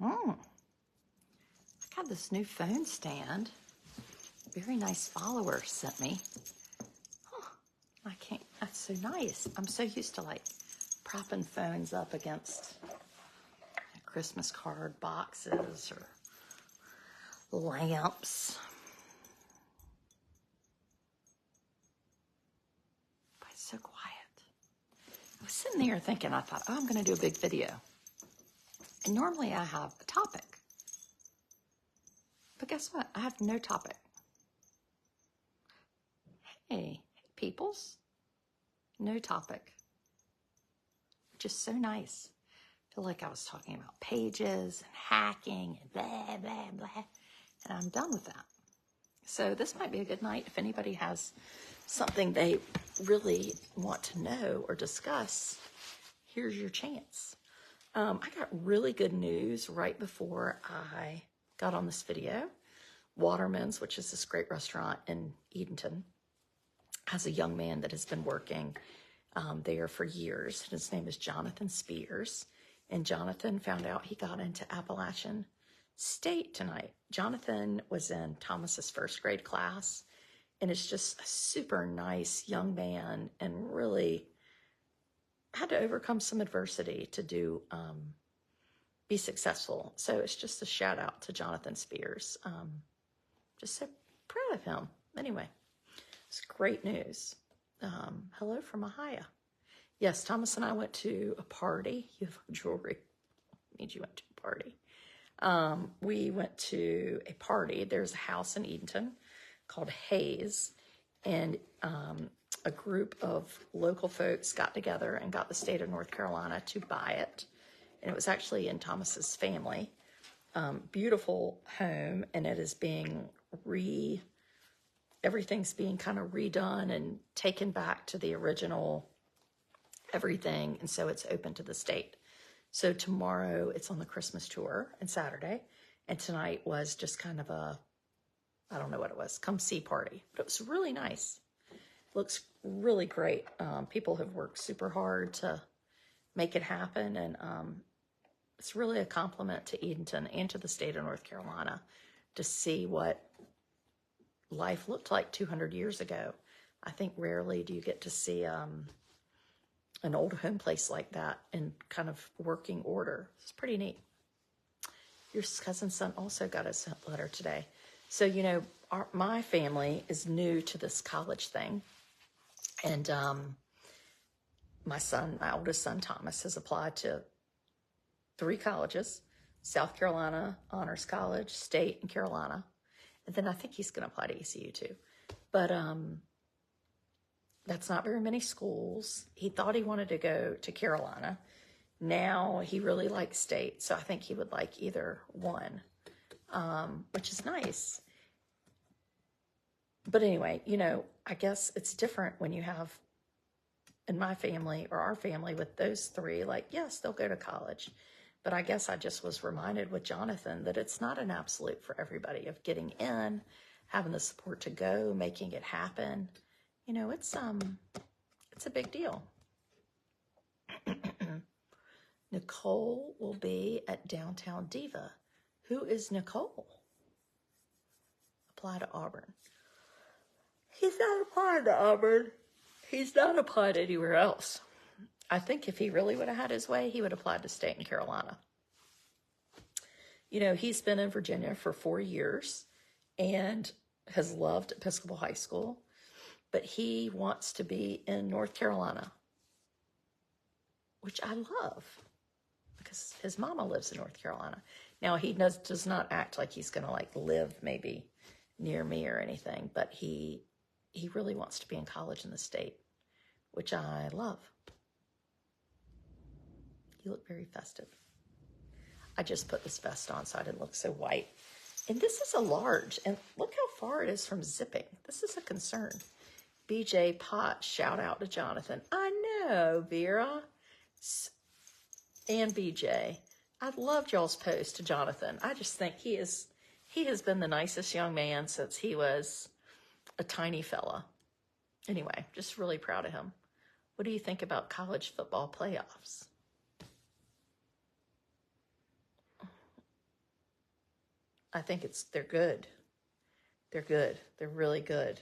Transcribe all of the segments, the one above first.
I got this new phone stand. Very nice follower sent me. I can't, that's so nice. I'm so used to like propping phones up against Christmas card boxes or lamps. But it's so quiet. I was sitting there thinking, I thought, oh, I'm going to do a big video. And normally I have a topic. But guess what? I have no topic. Hey, peoples. No topic. Just so nice. I feel like I was talking about pages and hacking and blah, blah, blah. And I'm done with that. So this might be a good night if anybody has something they really want to know or discuss. Here's your chance. I got really good news right before I got on this video. Waterman's, which is this great restaurant in Edenton, has a young man that has been working there for years. His name is Jonathan Spears. And Jonathan found out he got into Appalachian State tonight. Jonathan was in Thomas's first grade class, and is just a super nice young man and really had to overcome some adversity to be successful. So it's just a shout out to Jonathan Spears. Just so proud of him. Anyway, it's great news. Hello from Ohio. Yes, Thomas and I went to a party. You have jewelry. Means you went to a party. We went to a party. There's a house in Edenton called Hayes, and a group of local folks got together and got the state of North Carolina to buy it. And it was actually in Thomas's family. Beautiful home, and it is being everything's being kind of redone and taken back to the original everything, and so it's open to the state. So tomorrow it's on the Christmas tour, and Saturday, and tonight was just kind of a, I don't know what it was, come see party, but it was really nice. Looks really great. People have worked super hard to make it happen, and it's really a compliment to Edenton and to the state of North Carolina to see what life looked like 200 years ago. I think rarely do you get to see an old home place like that in kind of working order. It's pretty neat. Your cousin's son also got a letter today. So, you know, my family is new to this college thing. And my oldest son, Thomas, has applied to 3 colleges: South Carolina Honors College, State, and Carolina. And then I think he's going to apply to ECU too. But that's not very many schools. He thought he wanted to go to Carolina. Now he really likes State, so I think he would like either one, which is nice. But anyway, you know, I guess it's different when you have, in my family or our family with those 3, like, yes, they'll go to college. But I guess I just was reminded with Jonathan that it's not an absolute for everybody of getting in, having the support to go, making it happen. You know, it's a big deal. Nicole will be at Downtown Diva. Who is Nicole? Apply to Auburn. He's not applied to Auburn. He's not applied anywhere else. I think if he really would have had his way, he would have applied to State and Carolina. You know, he's been in Virginia for 4 years and has loved Episcopal High School, but he wants to be in North Carolina, which I love because his mama lives in North Carolina. Now, he does not act like he's going to like live maybe near me or anything, but he really wants to be in college in the state, which I love. You look very festive. I just put this vest on so I didn't look so white. And this is a large, and look how far it is from zipping. This is a concern. BJ Potts, shout out to Jonathan. I know, Vera and BJ. I loved y'all's post to Jonathan. I just think he has been the nicest young man since he was a tiny fella. Anyway, just really proud of him. What do you think about college football playoffs? I think they're good. They're good. They're really good.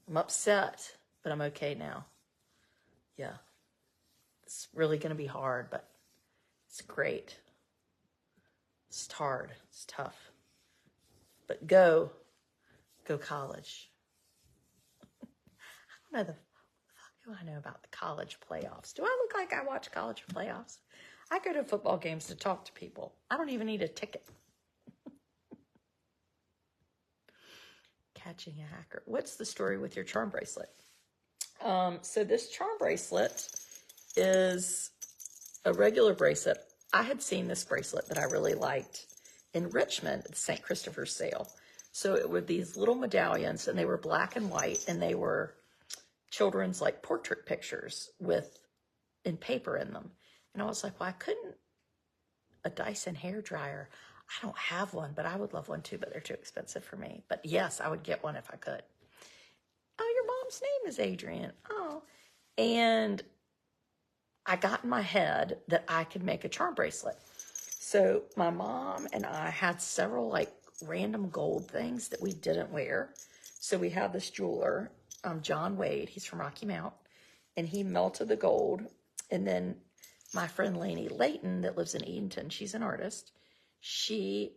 I'm upset, but I'm okay now. Yeah. It's really going to be hard, but it's great. It's hard. It's tough. But go college. I don't know what do I know about the college playoffs? Do I look like I watch college playoffs? I go to football games to talk to people. I don't even need a ticket. Catching a hacker. What's the story with your charm bracelet? So this charm bracelet is a regular bracelet. I had seen this bracelet that I really liked in Richmond at the St. Christopher's sale. So it were these little medallions, and they were black and white, and they were children's like portrait pictures in paper in them. And I was like, well, I couldn't, a Dyson hair dryer. I don't have one, but I would love one too, but they're too expensive for me. But yes, I would get one if I could. Oh, your mom's name is Adrian. Oh, and I got in my head that I could make a charm bracelet. So my mom and I had several like random gold things that we didn't wear. So we have this jeweler, John Wade, he's from Rocky Mount, and he melted the gold. And then my friend Lainey Layton that lives in Edenton, she's an artist. She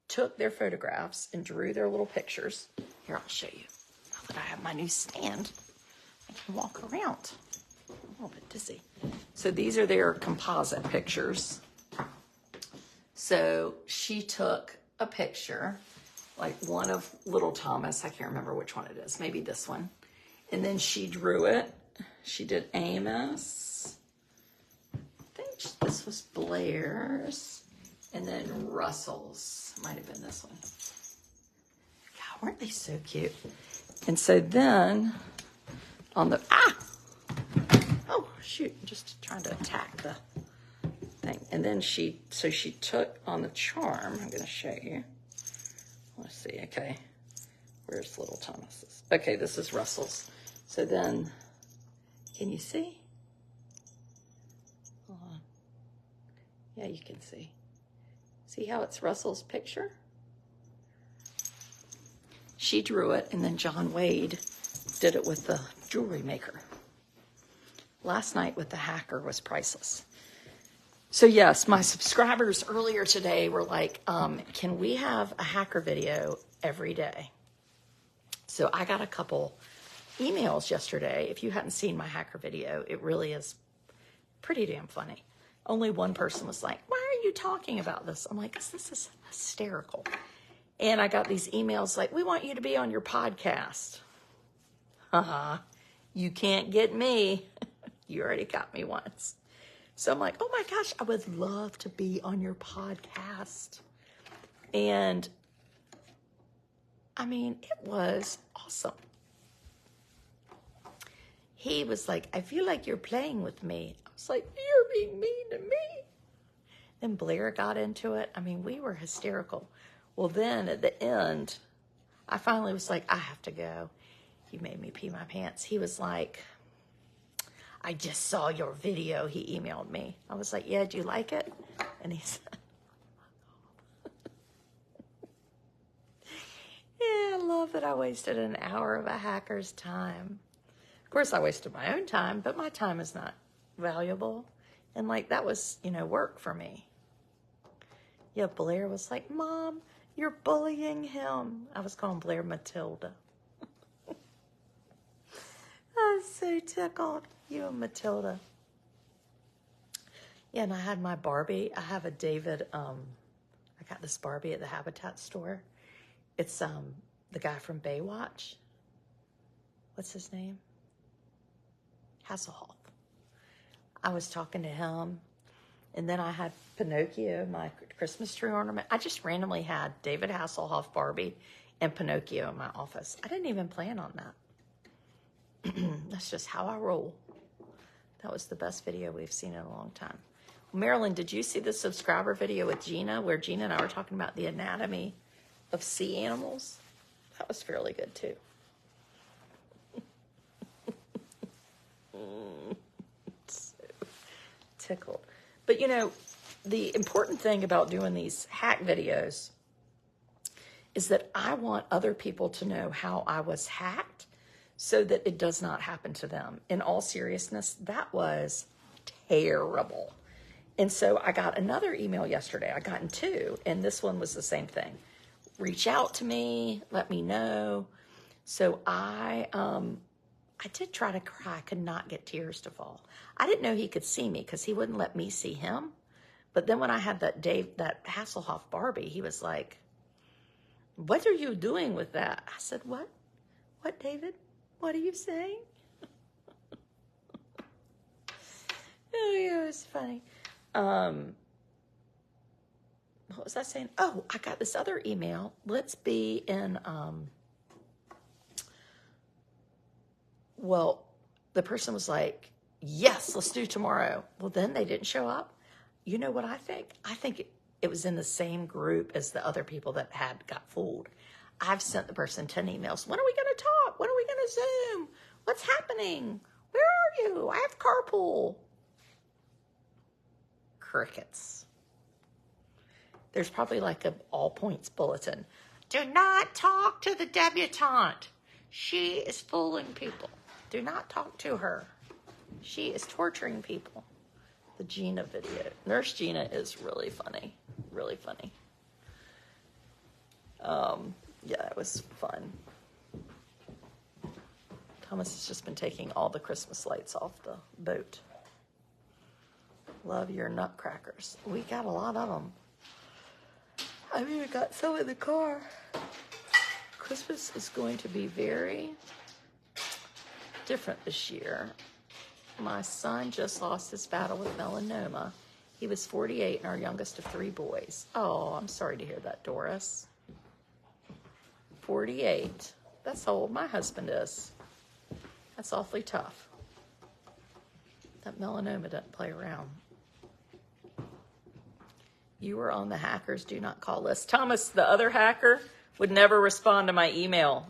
took their photographs and drew their little pictures. Here, I'll show you. Now that I have my new stand, I can walk around. I'm a little bit dizzy. So these are their composite pictures. So she took a picture, like one of little Thomas. I can't remember which one it is. Maybe this one. And then she drew it. She did Amos. I think this was Blair's. And then Russell's. Might have been this one. God, weren't they so cute? And so then on the, oh, shoot, I'm just trying to attack the thing. And then she took on the charm, I'm going to show you. Let's see, okay. Where's little Thomas's? Okay, this is Russell's. So then, can you see? Hold on. Yeah, you can see. See how it's Russell's picture? She drew it, and then John Wade did it with the jewelry maker. Last night with the hacker was priceless. So yes, my subscribers earlier today were like, can we have a hacker video every day? So I got a couple emails yesterday. If you hadn't seen my hacker video, it really is pretty damn funny. Only one person was like, why are you talking about this? I'm like, this is hysterical. And I got these emails like, we want you to be on your podcast. You can't get me. You already got me once. So I'm like, oh my gosh, I would love to be on your podcast. And I mean, it was awesome. He was like, I feel like you're playing with me. I was like, you're being mean to me. Then Blair got into it. I mean, we were hysterical. Well, then at the end, I finally was like, I have to go. He made me pee my pants. He was like, I just saw your video. He emailed me. I was like, yeah, do you like it? And he said, yeah, I love that I wasted an hour of a hacker's time. Of course, I wasted my own time, but my time is not valuable. And like, that was, work for me. Yeah, Blair was like, Mom, you're bullying him. I was calling Blair Matilda. I was so tickled. You and Matilda. Yeah, and I had my Barbie. I have a David, I got this Barbie at the Habitat store. It's the guy from Baywatch. What's his name? Hasselhoff. I was talking to him. And then I had Pinocchio, my Christmas tree ornament. I just randomly had David Hasselhoff Barbie and Pinocchio in my office. I didn't even plan on that. That's just how I roll. That was the best video we've seen in a long time. Marilyn, did you see the subscriber video with Gina where Gina and I were talking about the anatomy of sea animals? That was fairly good too. So tickled. But the important thing about doing these hack videos is that I want other people to know how I was hacked so that it does not happen to them. In all seriousness, that was terrible. And so I got another email yesterday. I gotten two, and this one was the same thing. Reach out to me, let me know. So I did try to cry. I could not get tears to fall. I didn't know he could see me because he wouldn't let me see him. But then when I had that Hasselhoff Barbie, he was like, "What are you doing with that?" I said, "What? What, David? What are you saying?" Oh, yeah, it was funny. What was I saying? Oh, I got this other email. Let's be in, well, the person was like, yes, let's do tomorrow. Well, then they didn't show up. You know what I think? I think it was in the same group as the other people that got fooled. I've sent the person 10 emails. When are we going to talk? When are we going to Zoom? What's happening? Where are you? I have carpool. Crickets. There's probably like a all points bulletin. Do not talk to the debutante. She is fooling people. Do not talk to her. She is torturing people. The Gina video. Nurse Gina is really funny. Really funny. Yeah, it was fun. Thomas has just been taking all the Christmas lights off the boat. Love your nutcrackers. We got a lot of them. I even got some in the car. Christmas is going to be very different this year. My son just lost his battle with melanoma. He was 48 and our youngest of 3 boys. Oh, I'm sorry to hear that, Doris. 48. That's how old my husband is. That's awfully tough. That melanoma doesn't play around. You were on the hackers do not call list. Thomas, the other hacker, would never respond to my email.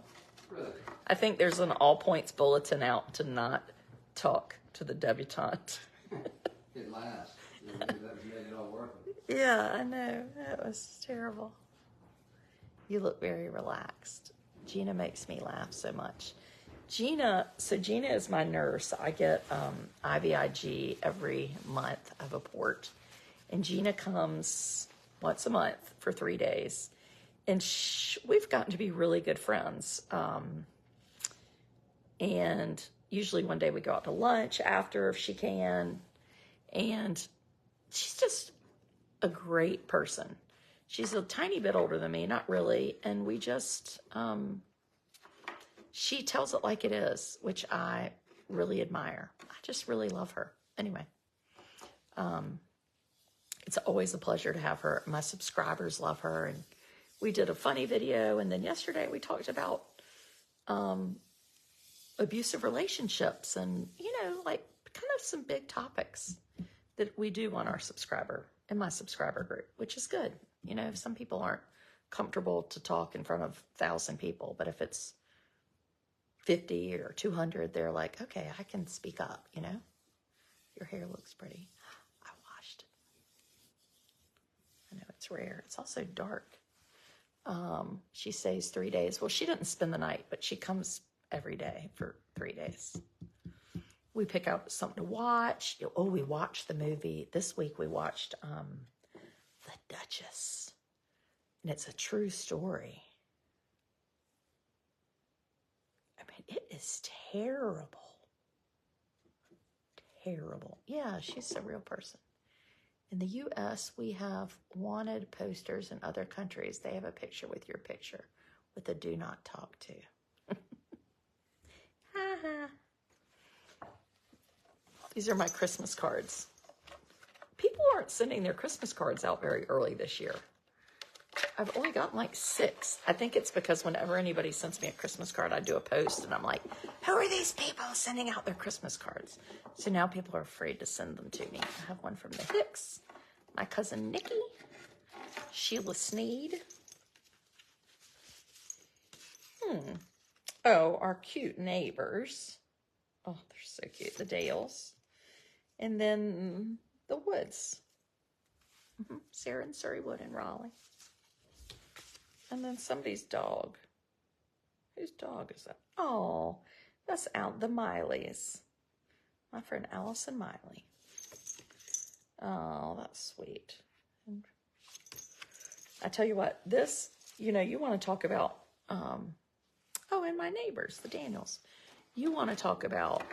Really? I think there's an all points bulletin out to not talk to the debutante. It lasts. That made it all worth it. Yeah, I know. That was terrible. You look very relaxed. Gina makes me laugh so much. Gina is my nurse. I get IVIG every month of a port. And Gina comes once a month for 3 days. And we've gotten to be really good friends. And usually one day we go out to lunch after if she can. And she's just a great person. She's a tiny bit older than me, not really. And we just, she tells it like it is, which I really admire. I just really love her. Anyway, it's always a pleasure to have her. My subscribers love her. And we did a funny video. And then yesterday we talked about abusive relationships and, like kind of some big topics that we do on in my subscriber group, which is good. Some people aren't comfortable to talk in front of 1,000 people, but if it's 50 or 200, they're like, okay, I can speak up, Your hair looks pretty. I washed it. I know it's rare. It's also dark. She stays 3 days. Well, she doesn't spend the night, but she comes every day for 3 days. We pick out something to watch. Oh, we watched the movie. This week we watched The Duchess. And it's a true story. I mean, it is terrible. Terrible. Yeah, she's a real person. In the U.S., we have wanted posters. In other countries, they have a picture with your picture with a do not talk to. These are my Christmas cards. People aren't sending their Christmas cards out very early this year. I've only gotten like 6. I think it's because whenever anybody sends me a Christmas card, I do a post and I'm like, who are these people sending out their Christmas cards? So now people are afraid to send them to me. I have one from the Hicks, my cousin Nikki, Sheila Sneed. Oh, our cute neighbors. Oh, they're so cute. The Dales. And then the Woods. Sarah and Surreywood in Raleigh. And then somebody's dog. Whose dog is that? Oh, that's the Mileys. My friend Allison Miley. Oh, that's sweet. And I tell you what, this, you know, you want to talk about, and my neighbors, the Daniels. You want to talk about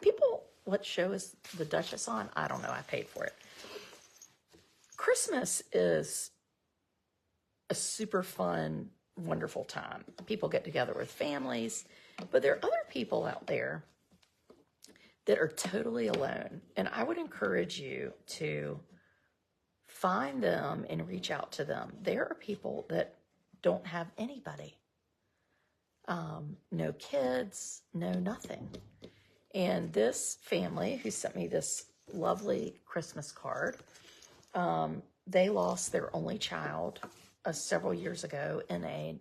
people, what show is the Duchess on? I don't know. I paid for it. Christmas is a super fun, wonderful time. People get together with families, but there are other people out there that are totally alone. And I would encourage you to find them and reach out to them. There are people that don't have anybody. No kids, no nothing. And this family who sent me this lovely Christmas card, they lost their only child several years ago in a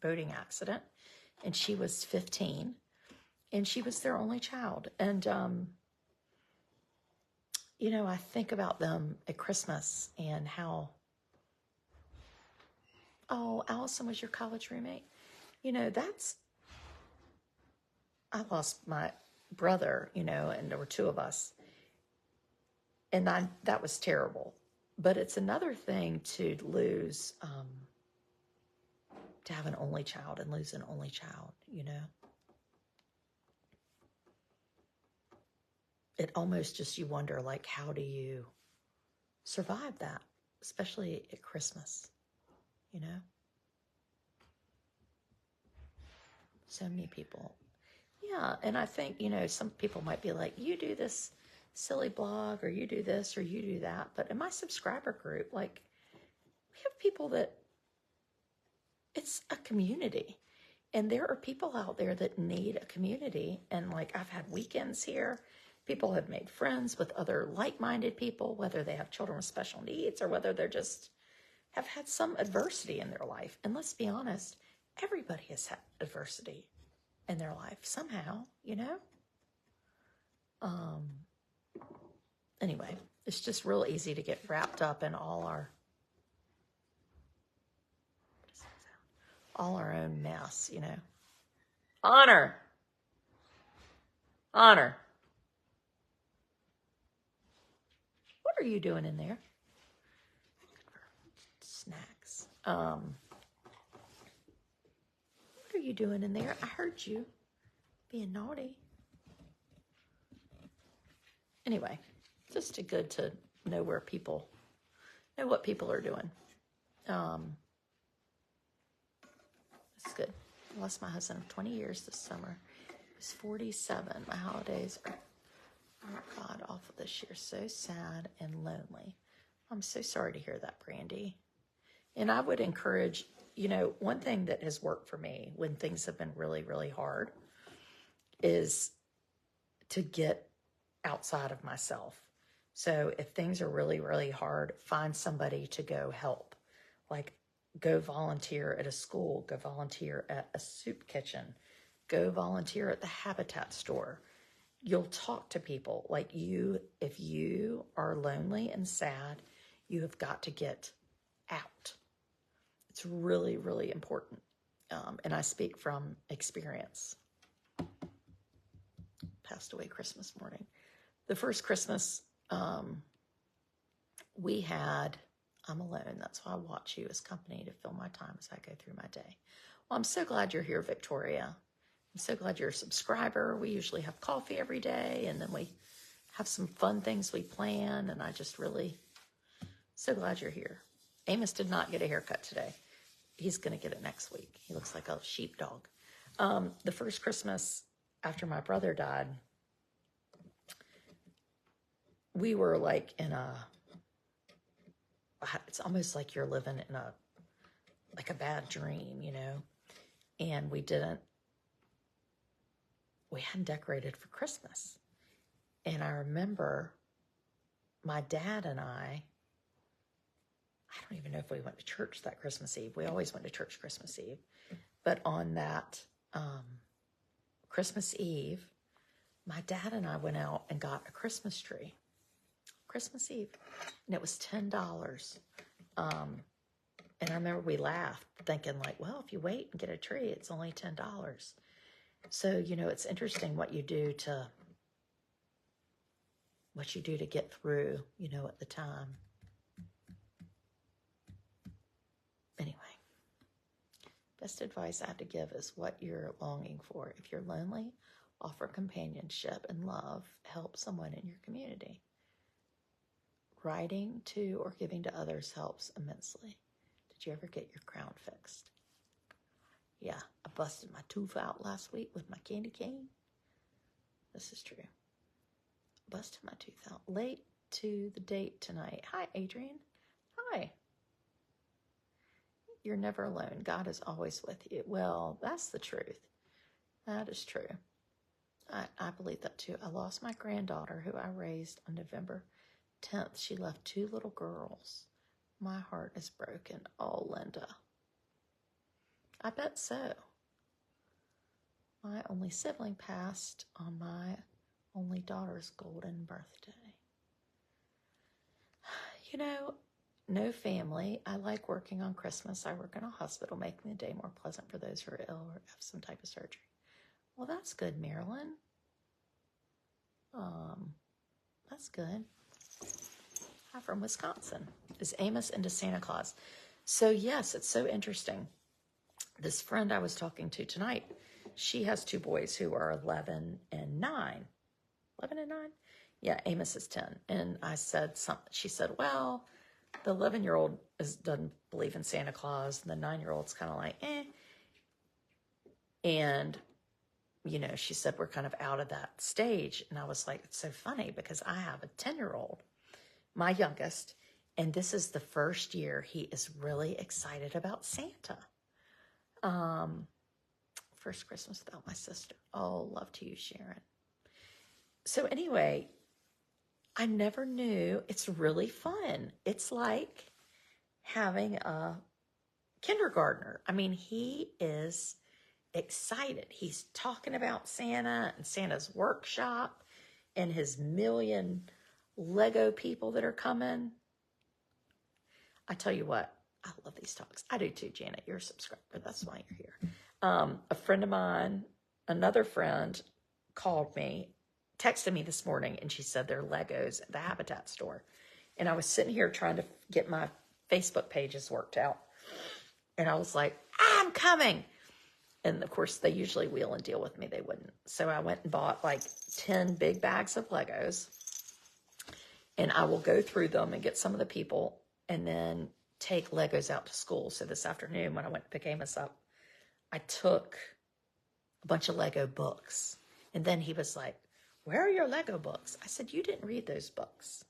boating accident. And she was 15. And she was their only child. And, you know, I think about them at Christmas and how, oh, Allison was your college roommate. You know, I lost my brother, you know, and there were two of us. And that was terrible. But it's another thing to lose, to have an only child and lose an only child, you know. It almost just, you wonder, like, how do you survive that, especially at Christmas, you know? So many people. Yeah, and I think, you know, some people might be like, you do this silly blog, or you do this, or you do that. But in my subscriber group, like, we have people that, it's a community. And there are people out there that need a community. And, like, I've had weekends here. People have made friends with other like-minded people, whether they have children with special needs or whether they're just have had some adversity in their life. And let's be honest, everybody has had adversity in their life somehow, you know? Anyway, it's just real easy to get wrapped up in all our own mess, you know? Honor. What are you doing in there? Snacks. What are you doing in there? I heard you being naughty. Anyway, just good to know what people are doing. It's good. I lost my husband of 20 years this summer. He was 47. My holidays are, oh God, awful this year. So sad and lonely. I'm so sorry to hear that, Brandy. And I would encourage, you know, one thing that has worked for me when things have been really, really hard is to get outside of myself. So if things are really, really hard, find somebody to go help. Like, go volunteer at a school, go volunteer at a soup kitchen, go volunteer at the Habitat store. You'll talk to people. Like, if you are lonely and sad, you have got to get out. It's really, really important. And I speak from experience. Passed away Christmas morning. The first Christmas we had, I'm alone. That's why I watch you as company to fill my time as I go through my day. Well, I'm so glad you're here, Victoria. I'm so glad you're a subscriber. We usually have coffee every day, and then we have some fun things we plan, and I just really, so glad you're here. Amos did not get a haircut today. He's going to get it next week. He looks like a sheepdog. The first Christmas after my brother died, we were like in it's almost like you're living in a bad dream, you know? And we hadn't decorated for Christmas. And I remember my dad and I don't even know if we went to church that Christmas Eve. We always went to church Christmas Eve. But on that Christmas Eve, my dad and I went out and got a Christmas tree. Christmas Eve. And it was $10. And I remember we laughed, thinking like, well, if you wait and get a tree, it's only $10. So, you know, it's interesting what you do to get through, you know, at the time. Anyway, best advice I have to give is what you're longing for. If you're lonely, offer companionship and love. Help someone in your community. Writing to or giving to others helps immensely. Did you ever get your crown fixed? Yeah, I busted my tooth out last week with my candy cane. This is true. Busted my tooth out. Late to the date tonight. Hi, Adrian. Hi. You're never alone. God is always with you. Well, that's the truth. That is true. I believe that too. I lost my granddaughter who I raised on November 10th. She left 2 little girls. My heart is broken. Oh, Linda. I bet so. My only sibling passed on my only daughter's golden birthday. You know, no family. I like working on Christmas. I work in a hospital, making the day more pleasant for those who are ill or have some type of surgery. Well, that's good, Marilyn. That's good. I'm from Wisconsin. Is Amos into Santa Claus? So yes, it's so interesting. This friend I was talking to tonight, she has 2 boys who are 11 and 9. 11 and 9? Yeah, Amos is 10. And I said something. She said, well, the 11-year-old doesn't believe in Santa Claus, and the 9-year-old's kind of like, eh. And, you know, she said, we're kind of out of that stage. And I was like, it's so funny because I have a 10-year-old, my youngest, and this is the first year he is really excited about Santa. First Christmas without my sister. Oh, love to you, Sharon. So anyway, I never knew. It's really fun. It's like having a kindergartner. I mean, he is excited. He's talking about Santa and Santa's workshop and his million Lego people that are coming. I tell you what, I love these talks. I do too, Janet. You're a subscriber. That's why you're here. A friend of mine, another friend, called me, texted me this morning, and she said they're Legos at the Habitat store. And I was sitting here trying to get my Facebook pages worked out. And I was like, I'm coming. And of course, they usually wheel and deal with me. They wouldn't. So I went and bought like 10 big bags of Legos. And I will go through them and get some of the people and then take Legos out to school. So this afternoon when I went to pick Amos up, I took a bunch of Lego books. And then he was like, where are your Lego books? I said, you didn't read those books.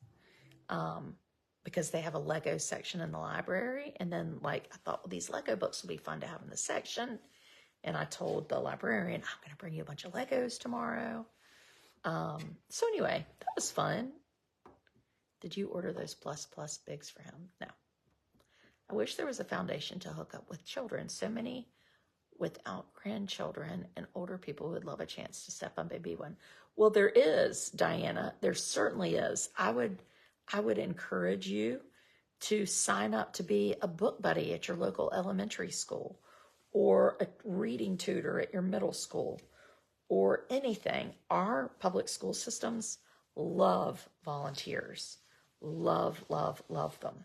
Because they have a Lego section in the library. And then like, I thought, well, these Lego books will be fun to have in the section. And I told the librarian, I'm going to bring you a bunch of Legos tomorrow. So anyway, that was fun. Did you order those plus bigs for him? No. I wish there was a foundation to hook up with children. So many without grandchildren and older people who would love a chance to step up and be one. Well, there is, Diana. There certainly is. I would encourage you to sign up to be a book buddy at your local elementary school or a reading tutor at your middle school or anything. Our public school systems love volunteers. Love, love, love them.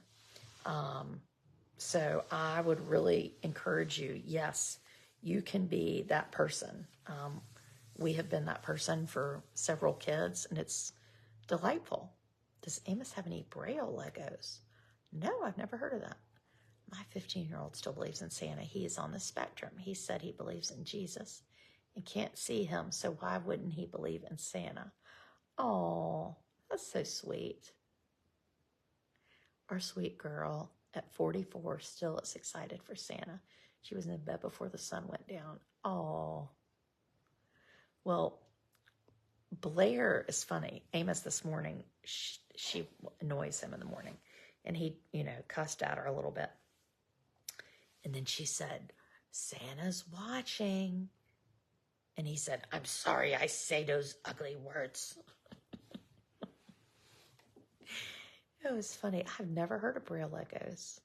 So I would really encourage you. Yes, you can be that person. We have been that person for several kids, and it's delightful. Does Amos have any Braille Legos? No, I've never heard of that. My 15-year-old still believes in Santa. He is on the spectrum. He said he believes in Jesus and can't see him, so why wouldn't he believe in Santa? Oh, that's so sweet. Our sweet girl at 44 still is excited for Santa. She was in bed before the sun went down. Oh. Well, Blair is funny. Amos this morning, she annoys him in the morning. And he, cussed at her a little bit. And then she said, Santa's watching. And he said, I'm sorry I say those ugly words. It was funny. I've never heard of Braille Legos.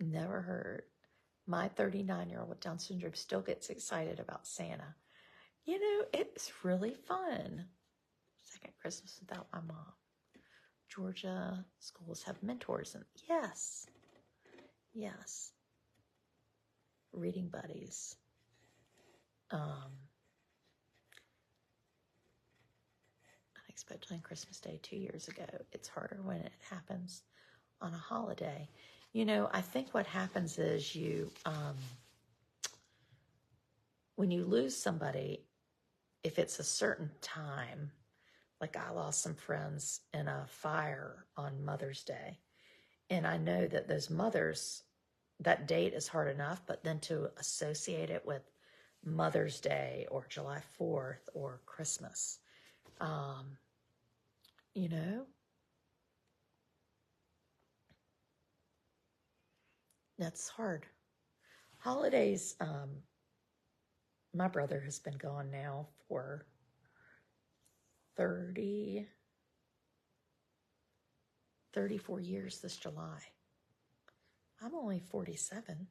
Never heard. My 39-year-old with Down syndrome still gets excited about Santa. You know, it's really fun. Second Christmas without my mom. Georgia schools have mentors. And yes. Reading buddies. Unexpectedly on Christmas Day 2 years ago. It's harder when it happens on a holiday. You know, I think what happens is when you lose somebody, if it's a certain time, like I lost some friends in a fire on Mother's Day, and I know that those mothers, that date is hard enough, but then to associate it with Mother's Day or July 4th or Christmas, you know, that's hard. Holidays, my brother has been gone now for 34 years this July. I'm only 47.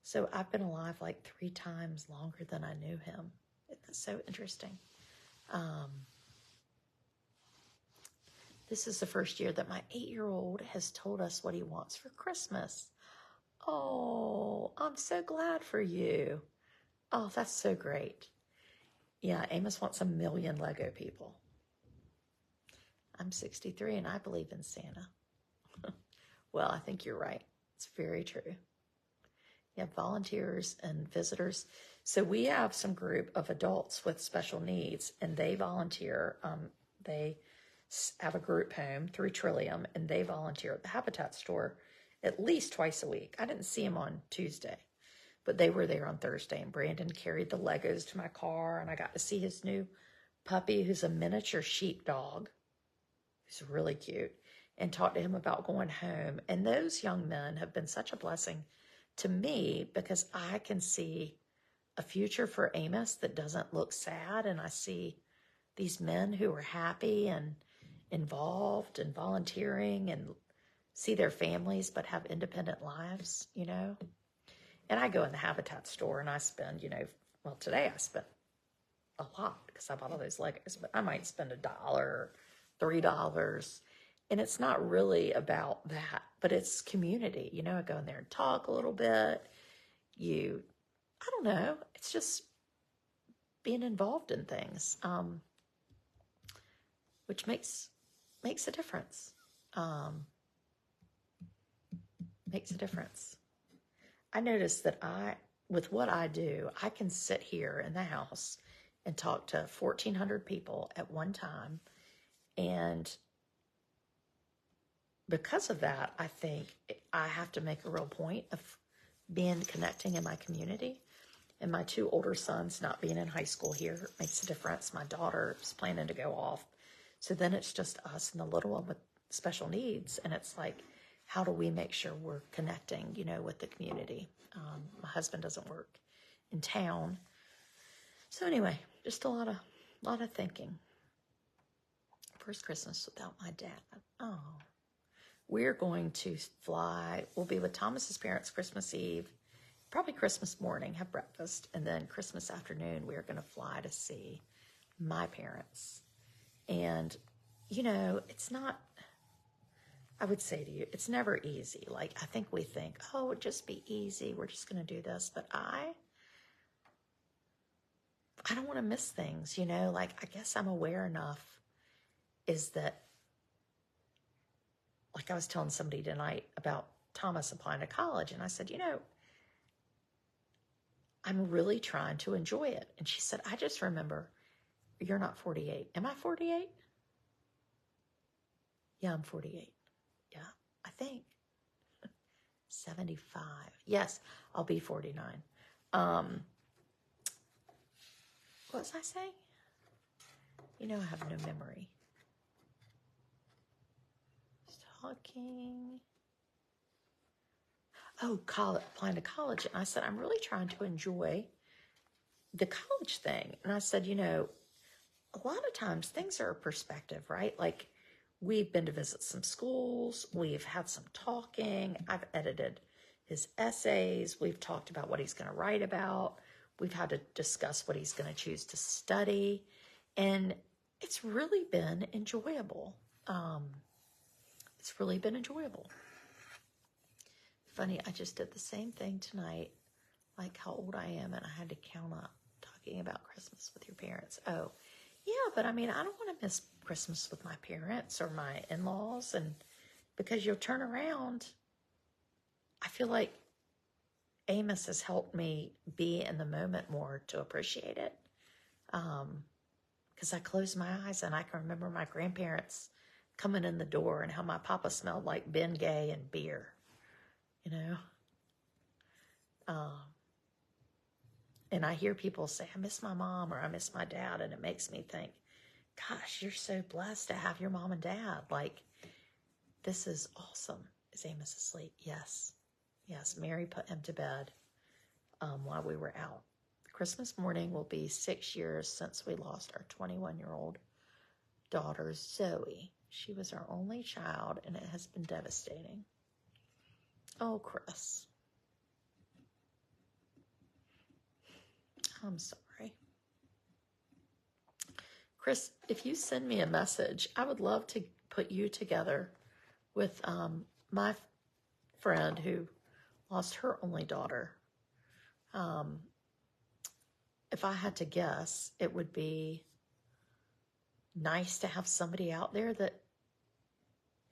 So I've been alive like 3 times longer than I knew him. It's so interesting. This is the first year that my 8-year-old has told us what he wants for Christmas. Oh, I'm so glad for you. Oh, that's so great. Yeah, Amos wants 1 million Lego people. I'm 63 and I believe in Santa. Well, I think you're right. It's very true. You have volunteers and visitors. So we have some group of adults with special needs, and they volunteer. They have a group home through Trillium, and they volunteer at the Habitat store at least twice a week. I didn't see them on Tuesday, but they were there on Thursday, and Brandon carried the Legos to my car, and I got to see his new puppy, who's a miniature sheepdog, who's really cute, and talk to him about going home. And those young men have been such a blessing to me because I can see a future for Amos that doesn't look sad, and I see these men who are happy and involved and volunteering and see their families but have independent lives, you know. And I go in the Habitat store and I spend, well, today I spent a lot because I bought all those Legos, but I might spend $1 or $3. And it's not really about that, but it's community. You know, I go in there and talk a little bit. I don't know. It's just being involved in things, which makes a difference. Makes a difference. I noticed that with what I do, I can sit here in the house and talk to 1,400 people at one time. And because of that, I think I have to make a real point of connecting in my community. And my 2 older sons not being in high school here makes a difference. My daughter is planning to go off. So then it's just us and the little one with special needs. And it's like, how do we make sure we're connecting, with the community? My husband doesn't work in town. So anyway, just a lot of thinking. First Christmas without my dad. Oh, we're going to fly. We'll be with Thomas's parents Christmas Eve, probably Christmas morning, have breakfast, and then Christmas afternoon, we're going to fly to see my parents. And, it's not, I would say to you, it's never easy. Like, I think we think, oh, it'd just be easy. We're just going to do this. But I don't want to miss things, like, I guess I'm aware enough is that, like I was telling somebody tonight about Thomas applying to college, and I said, I'm really trying to enjoy it. And she said, I just remember, you're not 48. Am I 48? Yeah, I'm 48. Yeah, I think. 75. Yes, I'll be 49. What was I saying? I have no memory. Talking. Oh, applying to college. And I said, I'm really trying to enjoy the college thing. And I said, a lot of times things are a perspective, right? Like, we've been to visit some schools. We've had some talking. I've edited his essays. We've talked about what he's going to write about. We've had to discuss what he's going to choose to study. And it's really been enjoyable. It's really been enjoyable. Funny, I just did the same thing tonight, like how old I am, and I had to count up talking about Christmas with your parents. Oh, yeah, but I mean, I don't want to miss Christmas with my parents or my in-laws, and because you'll turn around, I feel like Amos has helped me be in the moment more to appreciate it. Because I close my eyes and I can remember my grandparents coming in the door and how my papa smelled like Ben Gay and beer, you know. And I hear people say, I miss my mom or I miss my dad. And it makes me think, gosh, you're so blessed to have your mom and dad. Like, this is awesome. Is Amos asleep? Yes. Yes, Mary put him to bed while we were out. Christmas morning will be 6 years since we lost our 21-year-old daughter, Zoe. She was our only child, and it has been devastating. Oh, Chris. I'm sorry. Chris, if you send me a message, I would love to put you together with my friend who lost her only daughter. If I had to guess, it would be nice to have somebody out there that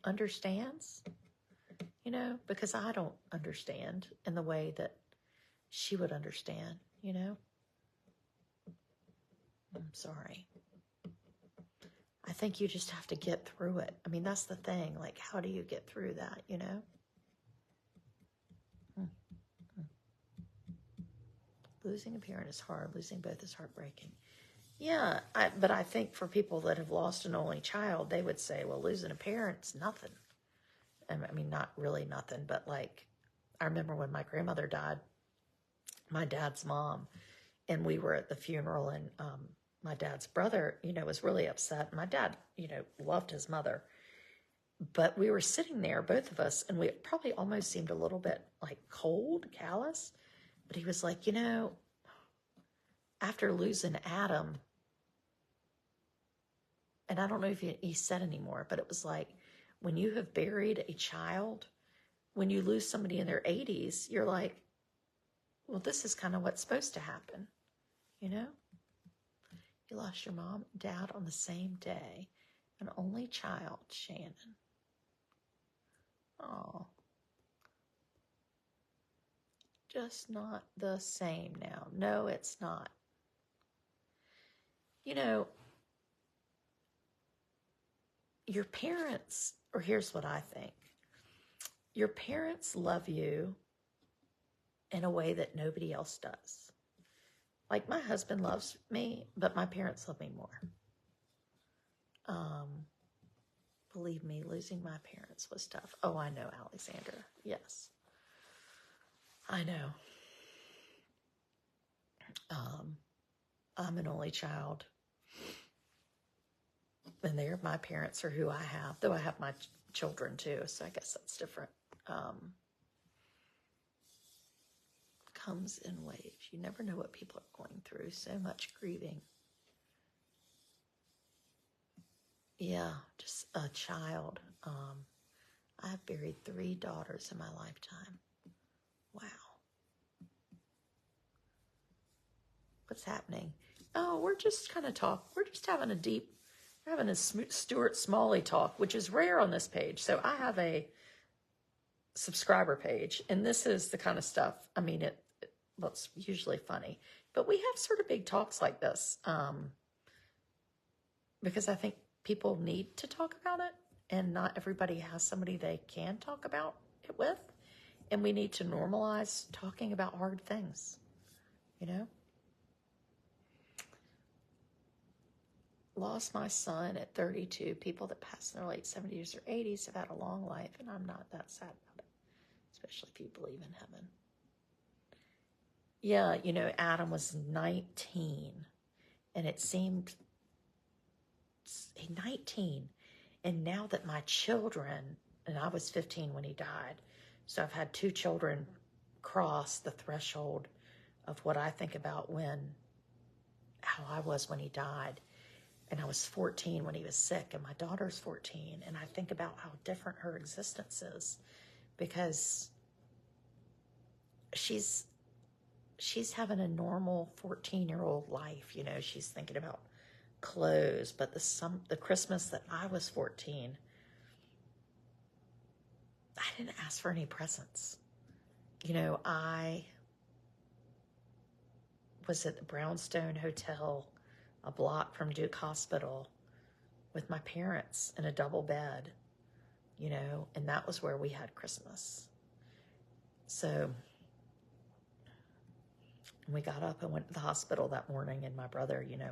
understands, you know, because I don't understand in the way that she would understand, you know. I'm sorry. I think you just have to get through it. I mean, that's the thing. Like, how do you get through that, you know? Losing a parent is hard. Losing both is heartbreaking. Yeah, but I think for people that have lost an only child, they would say, well, losing a parent's nothing. I mean, not really nothing, but like, I remember when my grandmother died, my dad's mom, and we were at the funeral, and my dad's brother, you know, was really upset. My dad, you know, loved his mother. But we were sitting there, both of us, and we probably almost seemed a little bit like cold, callous. But he was like, you know, after losing Adam, and I don't know if he said anymore, but it was like, when you have buried a child, when you lose somebody in their 80s, you're like, well, this is kind of what's supposed to happen, you know? You lost your mom and dad on the same day, an only child, Shannon. Oh, just not the same now. No, it's not. You know, your parents, or here's what I think. Your parents love you in a way that nobody else does. Like, my husband loves me, but my parents love me more. Believe me, losing my parents was tough. Oh, I know, Alexander. Yes. I know. I'm an only child. And my parents are who I have, though I have my children too, so I guess that's different. Comes in waves. You never know what people are going through. So much grieving. Yeah, just a child. I've buried 3 daughters in my lifetime. Wow. What's happening? Oh, we're just kind of we're just having a Stuart Smalley talk, which is rare on this page. So I have a subscriber page, and this is the kind of stuff, I mean, it's usually funny, but we have sort of big talks like this, because I think people need to talk about it, and not everybody has somebody they can talk about it with, and we need to normalize talking about hard things, you know? Lost my son at 32. People that pass in their late 70s or 80s have had a long life, and I'm not that sad about it, especially if you believe in heaven. Yeah, you know, Adam was 19, and it seemed 19, And now that my children, and I was 15 when he died, so I've had 2 children cross the threshold of what I think about how I was when he died. And I was 14 when he was sick, and my daughter's 14. And I think about how different her existence is, because she's having a normal 14-year-old life. You know, she's thinking about clothes. But the Christmas that I was 14, I didn't ask for any presents. You know, I was at the Brownstone Hotel, a block from Duke Hospital, with my parents in a double bed, you know, and that was where we had Christmas. So we got up and went to the hospital that morning, and my brother, you know,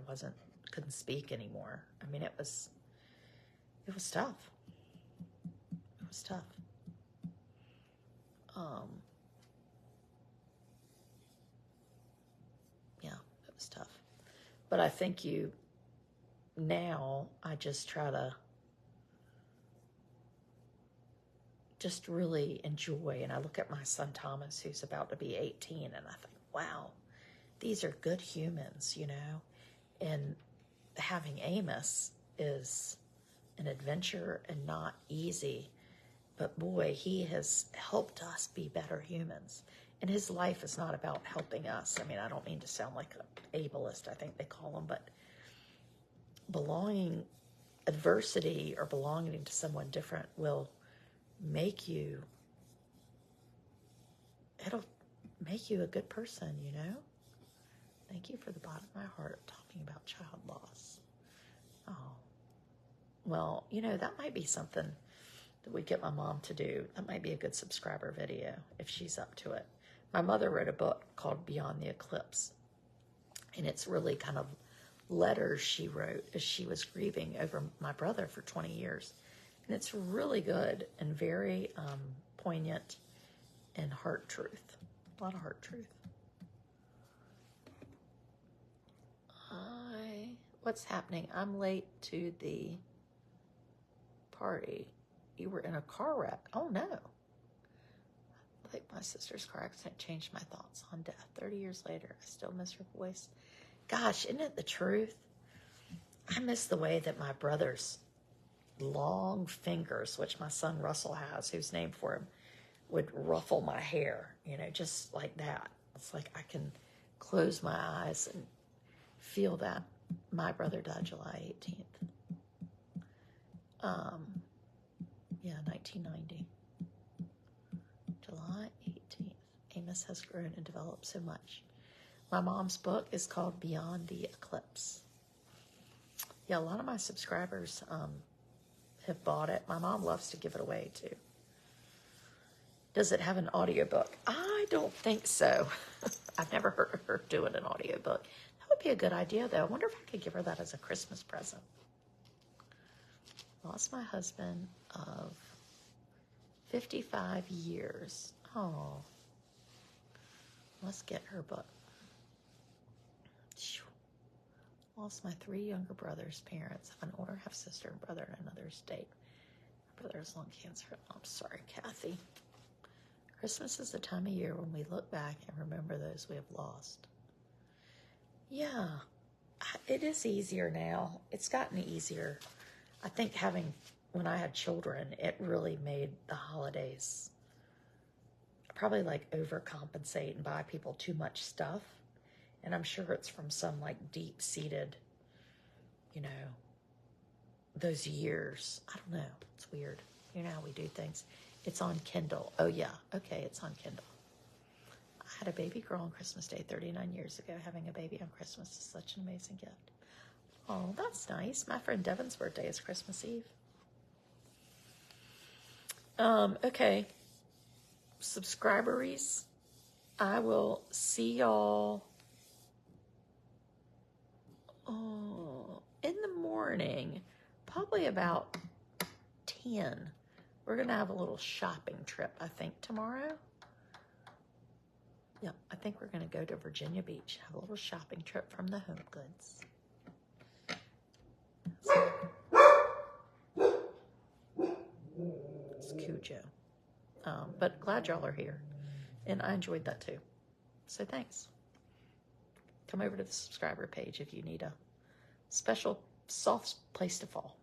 couldn't speak anymore. I mean, it was tough. It was tough. Yeah, it was tough. But I think now I just try to just really enjoy. And I look at my son Thomas, who's about to be 18, and I think, wow, these are good humans, you know. And having Amos is an adventure and not easy. But boy, he has helped us be better humans. And his life is not about helping us. I mean, I don't mean to sound like an ableist, I think they call them, but adversity or belonging to someone different will it'll make you a good person, you know? Thank you for the bottom of my heart talking about child loss. Oh, well, you know, that might be something that we get my mom to do. That might be a good subscriber video if she's up to it. My mother wrote a book called Beyond the Eclipse, and it's really kind of letters she wrote as she was grieving over my brother for 20 years. And it's really good and very poignant and heart truth. A lot of heart truth. What's happening? I'm late to the party. You were in a car wreck. Oh no. I think my sister's car accident changed my thoughts on death. 30 years later, I still miss her voice. Gosh, isn't it the truth? I miss the way that my brother's long fingers, which my son Russell has, who's named for him, would ruffle my hair, you know, just like that. It's like I can close my eyes and feel that. My brother died July 18th. 1990. July 18th. Amos has grown and developed so much. My mom's book is called Beyond the Eclipse. Yeah, a lot of my subscribers have bought it. My mom loves to give it away too. Does it have an audiobook? I don't think so. I've never heard of her doing an audiobook. That would be a good idea, though. I wonder if I could give her that as a Christmas present. Lost my husband of 55 years. Oh. Let's get her book. Lost my 3 younger brothers' parents. I have an older half-sister and brother in another state. My brother has lung cancer. Oh, I'm sorry, Kathy. Christmas is the time of year when we look back and remember those we have lost. Yeah, it is easier now. It's gotten easier. I think when I had children, it really made the holidays probably like overcompensate and buy people too much stuff. And I'm sure it's from some like deep-seated, you know, those years. I don't know. It's weird. You know how we do things. It's on Kindle. Oh, yeah. Okay, it's on Kindle. I had a baby girl on Christmas Day 39 years ago. Having a baby on Christmas is such an amazing gift. Oh, that's nice. My friend Devin's birthday is Christmas Eve. Okay. Subscriberies. I will see y'all in the morning, probably about 10. We're going to have a little shopping trip, I think, tomorrow. Yeah, I think we're going to go to Virginia Beach, have a little shopping trip from the Home Goods. It's Cujo. But glad y'all are here. And I enjoyed that too. So thanks. Come over to the subscriber page if you need a special soft place to fall.